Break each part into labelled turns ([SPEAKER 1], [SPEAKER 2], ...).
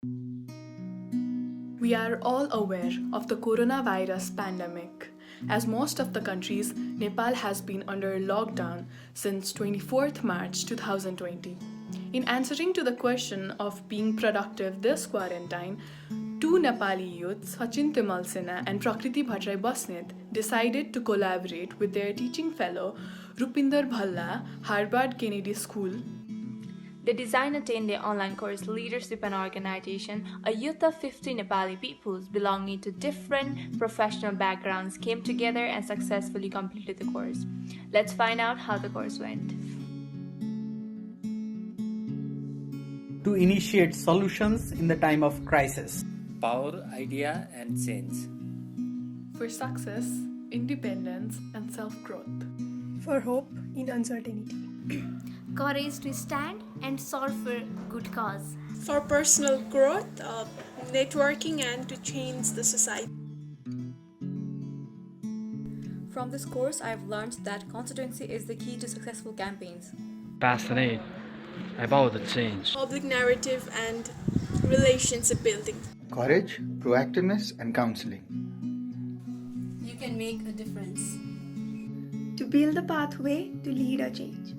[SPEAKER 1] We are all aware of the coronavirus pandemic. As most of the countries, Nepal has been under lockdown since 24th March 2020. In answering to the question of being productive this quarantine, two Nepali youths, Sachin Timalsena and Prakriti Bhattrai decided to collaborate with their teaching fellow Rupinder Bhalla, Harvard Kennedy School.
[SPEAKER 2] They designed a 10-day online course, Leadership and Organization. A youth of 50 Nepali peoples belonging to different professional backgrounds came together and successfully completed the course. Let's find out how the course went.
[SPEAKER 3] To initiate solutions in the time of crisis.
[SPEAKER 4] Power, idea and change.
[SPEAKER 1] For success, independence and self-growth.
[SPEAKER 5] For hope in uncertainty.
[SPEAKER 6] Courage to stand and solve for good cause.
[SPEAKER 5] For personal growth, networking and to change the society.
[SPEAKER 7] From this course, I have learned that constituency is the key to successful campaigns.
[SPEAKER 8] Passionate about the change.
[SPEAKER 5] Public narrative and relationship building.
[SPEAKER 9] Courage, proactiveness and counseling.
[SPEAKER 7] You can make a difference.
[SPEAKER 10] To build a pathway to lead a change.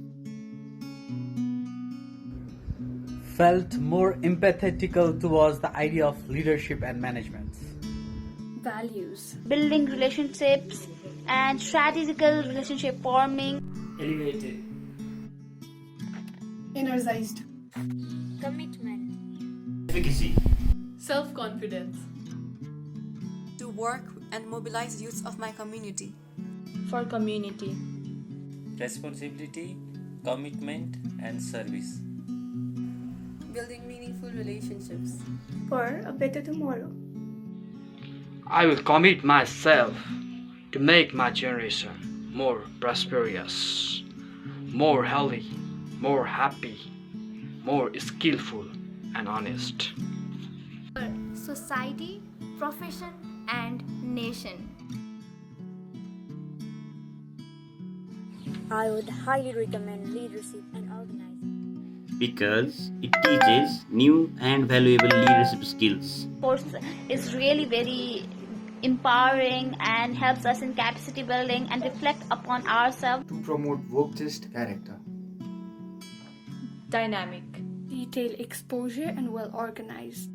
[SPEAKER 3] Felt more empathetical towards the idea of leadership and management.
[SPEAKER 6] Values.
[SPEAKER 11] Building relationships and strategical relationship forming.
[SPEAKER 4] Elevated.
[SPEAKER 10] Energized.
[SPEAKER 6] Commitment.
[SPEAKER 4] Efficacy.
[SPEAKER 1] Self-confidence.
[SPEAKER 7] To work and mobilize youths of my community.
[SPEAKER 2] For community.
[SPEAKER 4] Responsibility, commitment and service.
[SPEAKER 7] Building meaningful relationships.
[SPEAKER 10] For a better tomorrow.
[SPEAKER 8] I will commit myself to make my generation more prosperous, more healthy, more happy, more skillful and honest.
[SPEAKER 6] For society, profession and nation.
[SPEAKER 11] I would highly recommend leadership and organizing.
[SPEAKER 12] Because it teaches new and valuable leadership skills.
[SPEAKER 11] Course is really very empowering and helps us in capacity building and reflect upon ourselves.
[SPEAKER 9] To promote focused character.
[SPEAKER 2] Dynamic.
[SPEAKER 10] Detailed exposure and well organized.